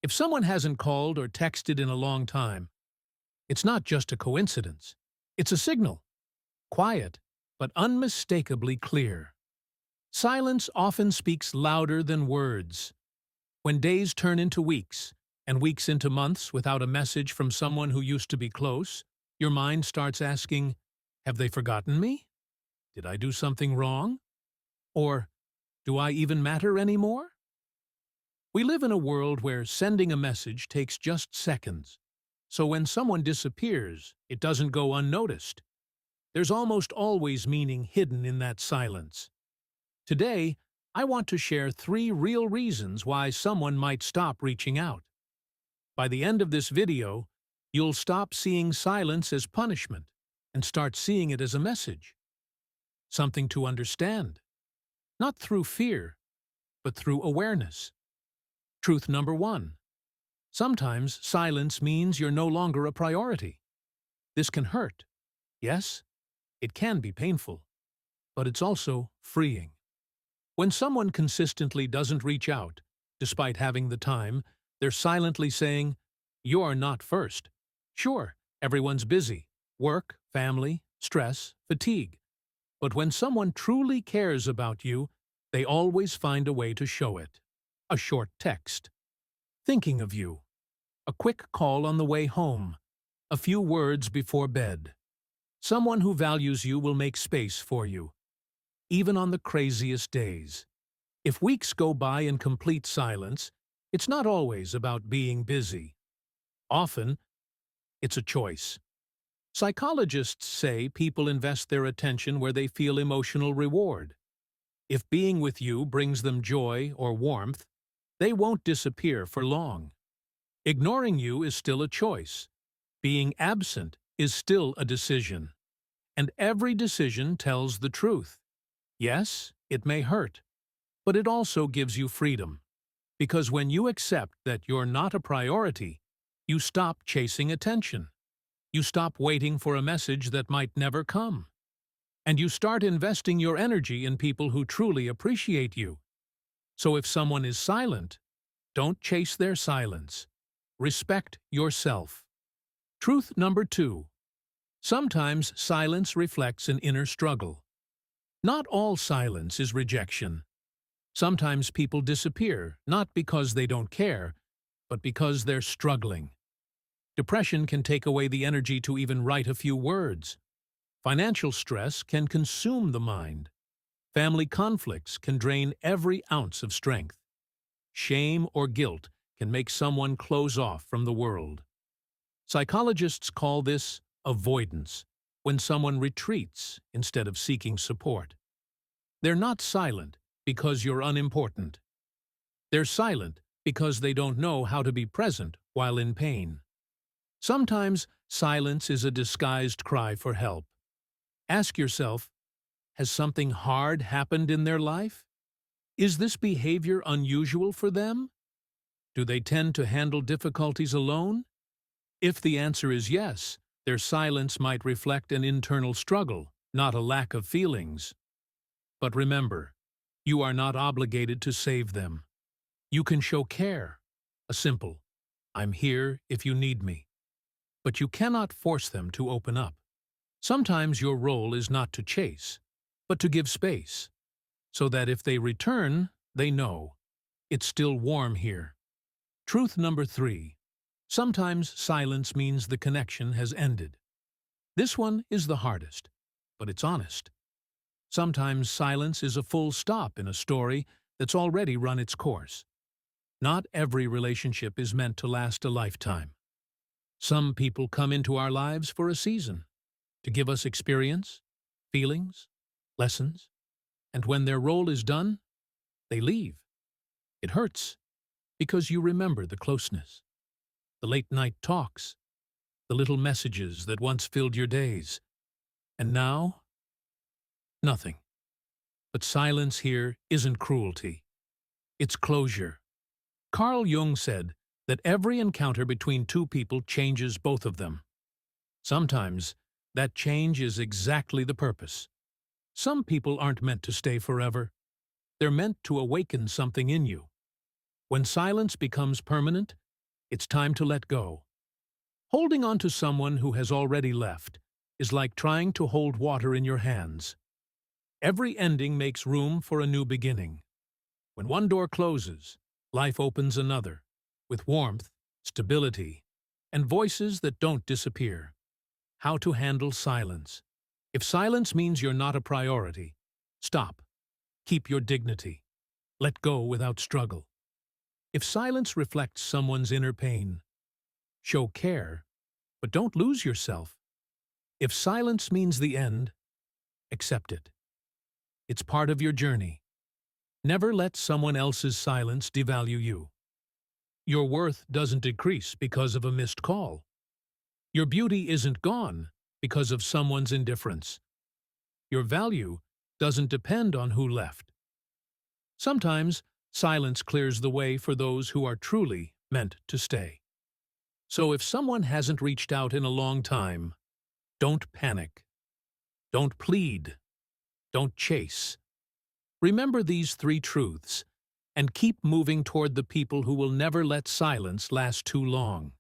If someone hasn't called or texted in a long time, it's not just a coincidence. It's a signal. Quiet, but unmistakably clear. Silence often speaks louder than words. When days turn into weeks, and weeks into months without a message from someone who used to be close, your mind starts asking, have they forgotten me? Did I do something wrong? Or, do I even matter anymore? We live in a world where sending a message takes just seconds. So when someone disappears, it doesn't go unnoticed. There's almost always meaning hidden in that silence. Today, I want to share 3 real reasons why someone might stop reaching out. By the end of this video, you'll stop seeing silence as punishment and start seeing it as a message. Something to understand. Not through fear, but through awareness. Truth number 1. Sometimes silence means you're no longer a priority. This can hurt. Yes, it can be painful, but it's also freeing. When someone consistently doesn't reach out, despite having the time, they're silently saying, you're not first. Sure, everyone's busy. Work, family, stress, fatigue. But when someone truly cares about you, they always find a way to show it. A short text. Thinking of you. A quick call on the way home. A few words before bed. Someone who values you will make space for you, even on the craziest days. If weeks go by in complete silence, it's not always about being busy. Often, it's a choice. Psychologists say people invest their attention where they feel emotional reward. If being with you brings them joy or warmth, they won't disappear for long. Ignoring you is still a choice. Being absent is still a decision. And every decision tells the truth. Yes, it may hurt, but it also gives you freedom. Because when you accept that you're not a priority, you stop chasing attention. You stop waiting for a message that might never come. And you start investing your energy in people who truly appreciate you. So if someone is silent, don't chase their silence. Respect yourself. Truth number 2. Sometimes silence reflects an inner struggle. Not all silence is rejection. Sometimes people disappear, not because they don't care, but because they're struggling. Depression can take away the energy to even write a few words. Financial stress can consume the mind. Family conflicts can drain every ounce of strength. Shame or guilt can make someone close off from the world. Psychologists call this avoidance, when someone retreats instead of seeking support. They're not silent because you're unimportant. They're silent because they don't know how to be present while in pain. Sometimes silence is a disguised cry for help. Ask yourself, has something hard happened in their life? Is this behavior unusual for them? Do they tend to handle difficulties alone? If the answer is yes, their silence might reflect an internal struggle, not a lack of feelings. But remember, you are not obligated to save them. You can show care, a simple, I'm here if you need me. But you cannot force them to open up. Sometimes your role is not to chase, but to give space, so that if they return, they know, it's still warm here. Truth number 3. Sometimes silence means the connection has ended. This one is the hardest, but it's honest. Sometimes silence is a full stop in a story that's already run its course. Not every relationship is meant to last a lifetime. Some people come into our lives for a season, to give us experience, feelings, lessons, and when their role is done, they leave. It hurts, because you remember the closeness, the late-night talks, the little messages that once filled your days. And now, nothing. But silence here isn't cruelty. It's closure. Carl Jung said that every encounter between two people changes both of them. Sometimes, that change is exactly the purpose. Some people aren't meant to stay forever. They're meant to awaken something in you. When silence becomes permanent, It's time to let go. Holding on to someone who has already left is like trying to hold water in your hands. Every ending makes room for a new beginning. When one door closes, life opens another, with warmth, stability, and voices that don't disappear. How to handle silence. If silence means you're not a priority, stop. Keep your dignity. Let go without struggle. If silence reflects someone's inner pain, show care, but don't lose yourself. If silence means the end, accept it. It's part of your journey. Never let someone else's silence devalue you. Your worth doesn't decrease because of a missed call. Your beauty isn't gone because of someone's indifference. Your value doesn't depend on who left. Sometimes, silence clears the way for those who are truly meant to stay. So if someone hasn't reached out in a long time, don't panic. Don't plead. Don't chase. Remember these three truths and keep moving toward the people who will never let silence last too long.